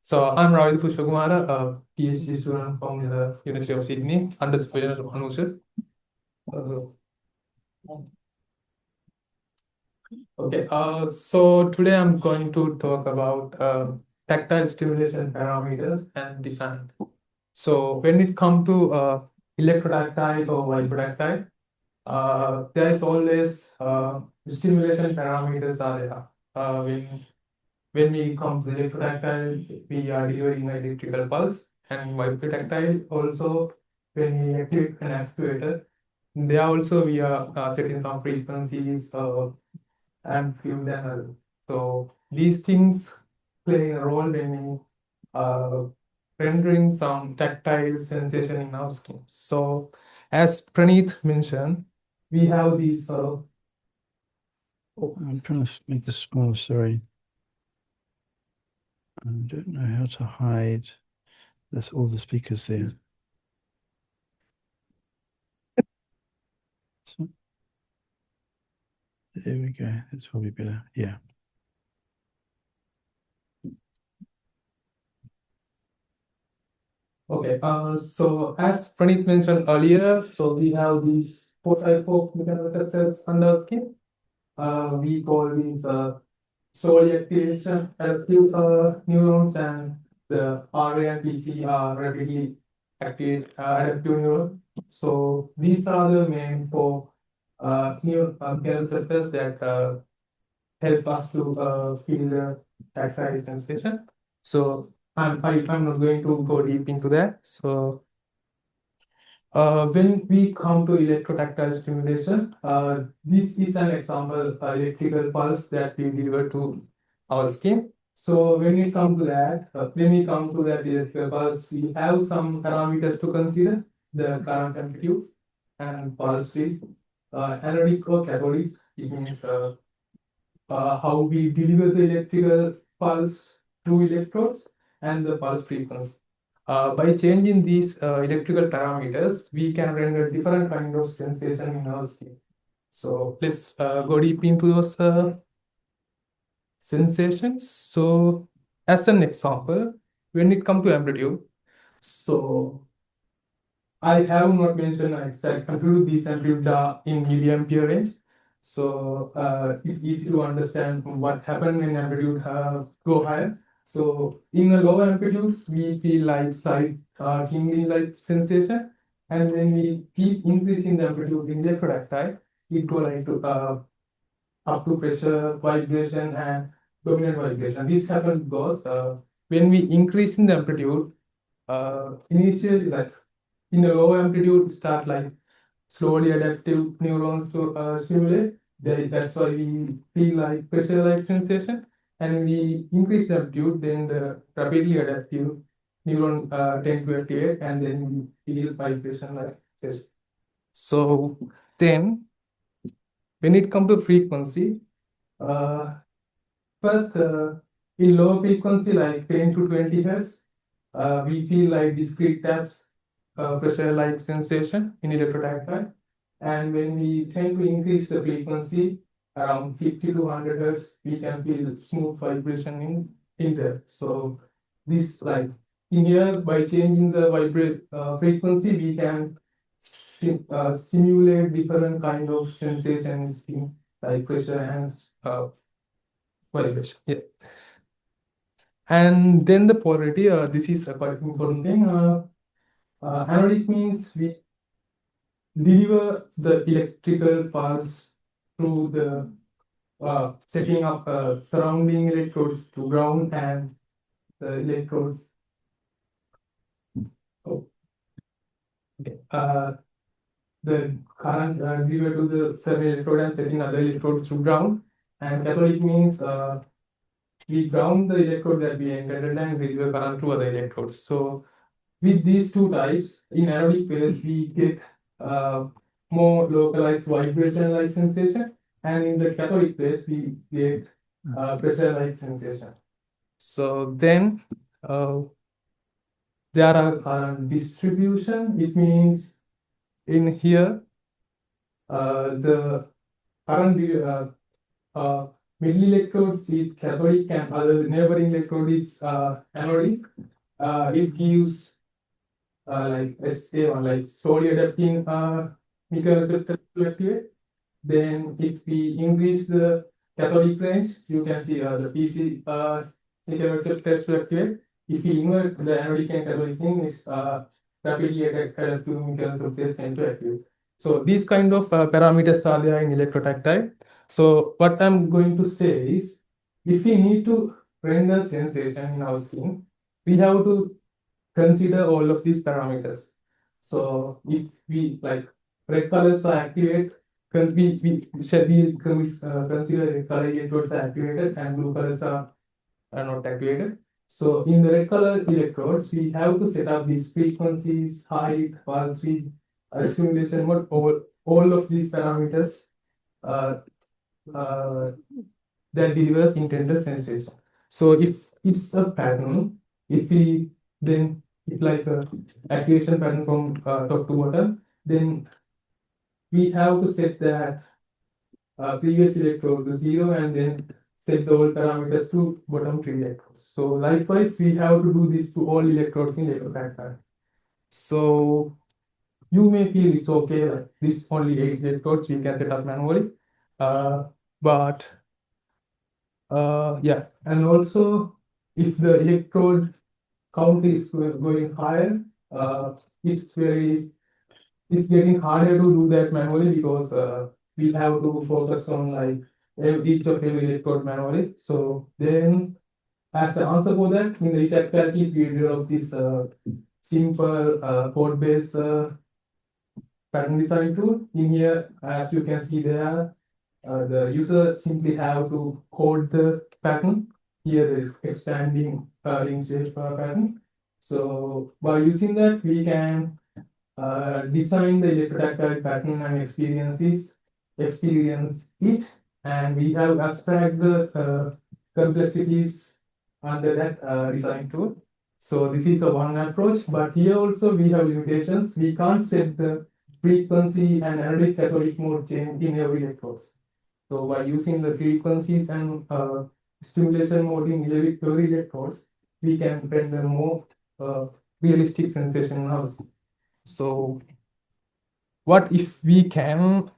So I'm Ravindu Pushpakumara, a PhD student from the University of Sydney under the supervision of Anusha. So today I'm going to talk about tactile stimulation parameters and design. So when it comes to electrotactile or vibratactile, there is always stimulation parameters are there. When we come to electrotactile, we are delivering an electrical pulse, and vibratactile also, when we activate an actuator, there also we are setting some frequencies and field and all. So these things play a role when we rendering some tactile sensation in our skin. So as Praneeth mentioned, we have these. I'm trying to make this smaller, sorry. I don't know how to hide all the speakers there. So, there we go. That's probably better. Yeah. Okay, so as Praneeth mentioned earlier, so we have these four type of mechanoreceptors under skin. We call these solely activation active neurons, and the RA and PC are rapidly active adaptive neurons. So these are the main four mechanoreceptors that help us to feel the tactile sensation. So I'm not going to go deep into that. So when we come to electrotactile stimulation, this is an example electrical pulse that we deliver to our skin. So when we come to that, electrical pulse, we have some parameters to consider: the current amplitude and pulse width, anodic or cathodic. It means how we deliver the electrical pulse through electrodes, and the pulse frequency. By changing these electrical parameters, we can render different kind of sensation in our skin. So let's go deep into those sensations. So as an example, when it comes to amplitude, so I have not mentioned exact amplitude. These amplitudes are in milliampere range. So it's easy to understand what happens when amplitude go higher. So in the low amplitudes, we feel like slight tingling like sensation. And when we keep increasing the amplitude in electrotactile, it go like to up to pressure, vibration, and dominant vibration. This happens because when we increase in the amplitude, initially like in a low amplitude start like slowly adaptive neurons to stimulate. That's why we feel like pressure-like sensation. And we increase the amplitude, then the rapidly adaptive neuron tend to activate, and then we feel vibration-like sensation. So then, when it comes to frequency, first in low frequency like 10 to 20 hertz, we feel like discrete taps, pressure-like sensation in electrotactile. And when we tend to increase the frequency around 50 to 100 hertz, we can feel smooth vibration in there. So this like in here, by changing the frequency, we can simulate different kind of sensations in like pressure and vibration. Yeah. And then the polarity, this is a quite important thing. Anodic means we deliver the electrical pulse through the setting up surrounding electrodes to ground, and the electrode. Oh, okay. The current delivered to the certain electrode and setting other electrodes to ground. And cathodic means we ground the electrode that we entered and deliver current to other electrodes. So with these two types, in anodic phase, we get more localized vibration-like sensation, and in the cathodic phase, we get pressure-like sensation. So then there are current distribution. It means in here the current middle electrode is cathodic and other neighboring electrode is anodic. It gives like SA1, like slowly adapting nickel receptor to activate. Then if we increase the cathodic range, you can see the PC nickel receptors to activate. If we invert the anodic and cathodic thing, it's rapidly adapt to nickel receptors and to activate. So these kind of parameters are there in electrotactile. So what I'm going to say is, if we need to render sensation in our skin, we have to consider all of these parameters. So if we like red colors are activated, we shall be consider red color electrodes are activated and blue colors are not activated. So in the red color electrodes, we have to set up these frequencies, height, pulse speed, stimulation mode, all of these parameters uh, uh, that delivers intended sensation. So if it's a pattern, if we then it's like a activation pattern from top to bottom, then we have to set that previous electrode to 0 and then set the all parameters to bottom 3 electrodes. So likewise, we have to do this to all electrodes in electrotactile. So you may feel it's okay, like this only 8 electrodes we can set up manually, but yeah, and also if the electrode count is going higher, it's very it's getting harder to do that manually because we have to focus on like each of every electrode manually. So then, as an answer for that, in the tactile kit, we developed this simple code-based pattern design tool. In here, as you can see there, the user simply have to code the pattern. Here is expanding ring shape pattern. So by using that, we can design the electrotactile pattern and experience it, and we have abstract the complexities under that design tool. So this is a one approach, but here also we have limitations. We can't set the frequency and anodic cathodic mode change in every electrode. So by using the frequencies and stimulation mode in every electrodes, we can render more realistic sensation analysis. So what if we can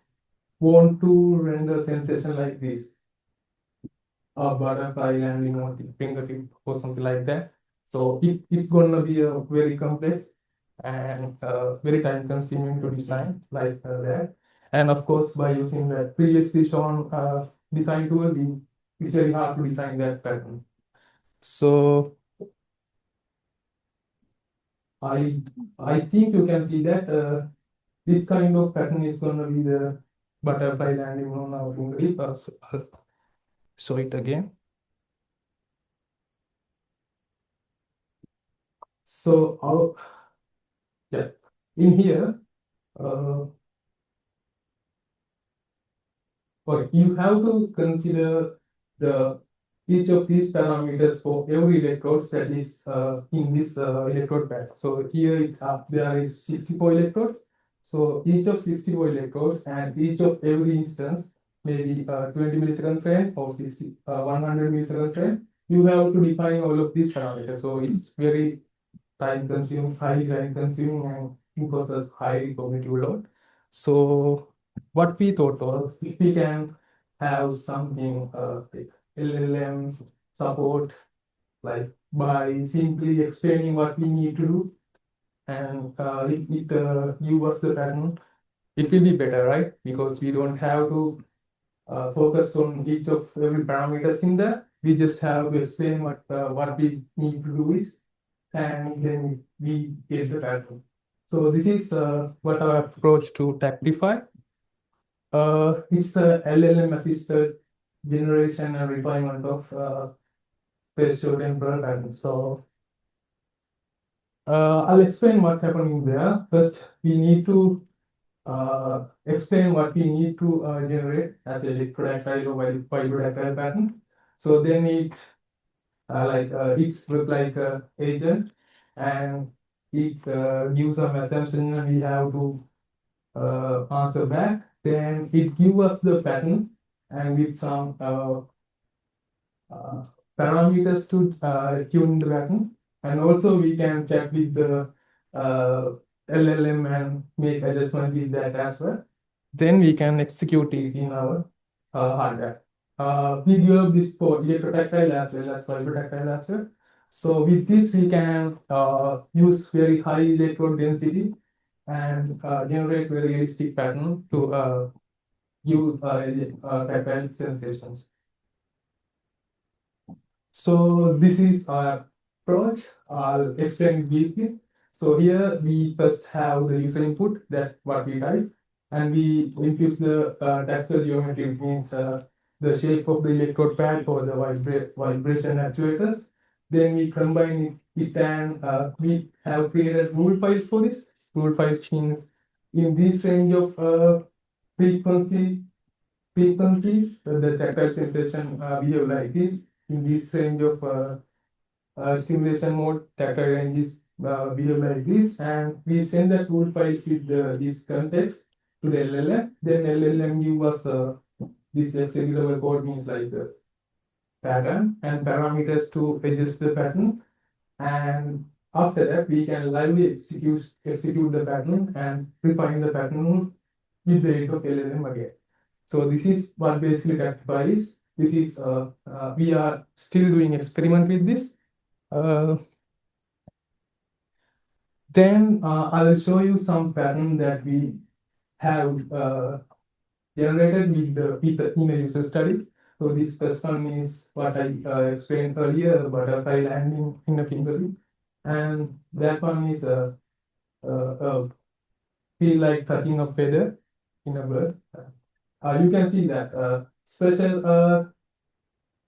want to render sensation like this, a butterfly landing on the fingertip or something like that? So it's gonna be a very complex and very time consuming to design like that. And of course, by using the previously shown design tool, it's very hard to design that pattern. So I I think you can see that this kind of pattern is going to be the butterfly landing on our fingertip. So I'll show it again. So our yeah, in here, uh, okay, you have to consider the each of these parameters for every electrode that is in this electrode pack. So here it's there is 64 electrodes. So each of 64 electrodes and each of every instance, maybe 20 millisecond frame or 100 millisecond frame, you have to define all of these parameters. So it's very time consuming, highly time consuming, and imposes high cognitive load. So what we thought was, if we can have something like LLM support, like by simply explaining what we need to do, and it give us the pattern, it will be better, right? Because we don't have to focus on each of every parameters in there. We just have to explain what we need to do is, and then we get the pattern. So this is what our approach to Tactify. It's a LLM assisted generation and refinement of spatial temporal patterns. So I'll explain what happening there. First, we need to explain what we need to generate as a electrodactyl or vibrodactyl pattern. So then it's look like a agent, and it gives some assumption and we have to answer back. Then it gives us the pattern and with some parameters to tune the pattern, and also we can check with the LLM and make adjustment with that as well. Then we can execute it in our hardware. We develop this for electrotactile as well as vibrotactile as well. So with this, we can use very high electrode density and generate very realistic pattern to give tactile sensations. So this is our approach. I'll explain briefly. So here we first have the user input, that what we type, and we infuse the tactile geometry, which means the shape of the electrode pad or the vibration actuators. Then we combine it and we have created rule files for this. Rule files means in this range of frequencies, the tactile sensation behave like this. In this range of stimulation mode, tactile ranges behave like this, and we send the tool files with this context to the LLM. Then LLM give us this executable code, means like the pattern and parameters to adjust the pattern. And after that, we can lively execute the pattern and refine the pattern with the aid of LLM again. So this is what basically Tactile is. This is we are still doing experiment with this. Then I will show you some pattern that we have generated with the in a user study. So this first one is what I explained earlier, the butterfly landing in a finger lip, and that one is feel like touching a feather in a bird. You can see that special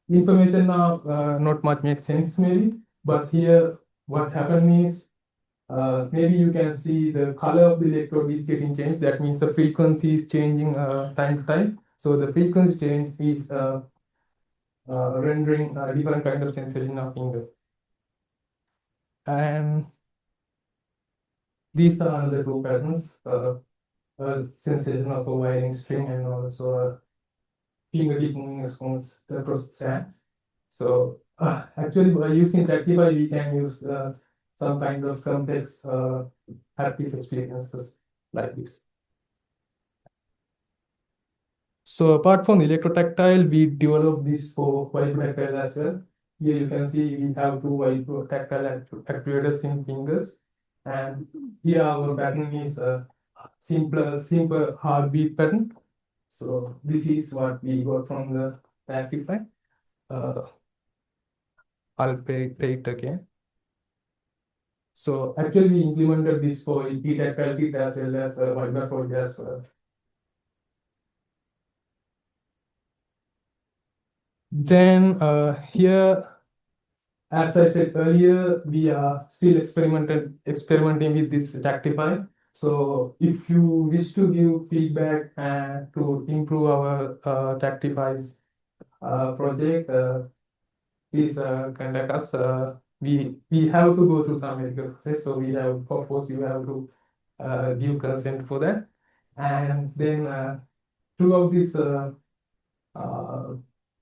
information now not much makes sense maybe, but here what happened is maybe you can see the color of the electrode is getting changed. That means the frequency is changing time to time. So the frequency change is rendering a different kind of sensation of finger. And these are the two patterns, sensation of a wiring string and also a fingertip moving response across the sands. So actually by using Tactify, we can use some kind of complex haptic experiences like this. So apart from the electrotactile, we developed this for vibrotactile as well. Here you can see we have two vibrotactile actuators in fingers. And here our pattern is a simple heartbeat pattern. So this is what we got from the Tactify. I'll play it again. So actually we implemented this for e-tactile kit as well as vibratory as well. Then here, as I said earlier, we are still experimenting with this Tactify. So if you wish to give feedback and to improve our Tactify's project, please contact us. We have to go through some medical process, so we have, of course, you have to give consent for that. And then throughout this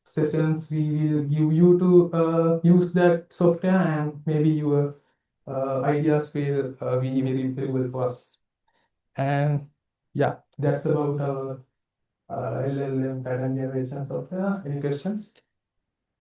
sessions, we will give you to use that software, and maybe your ideas will be very valuable for us. And yeah, that's about our LLM pattern generation software. Any questions?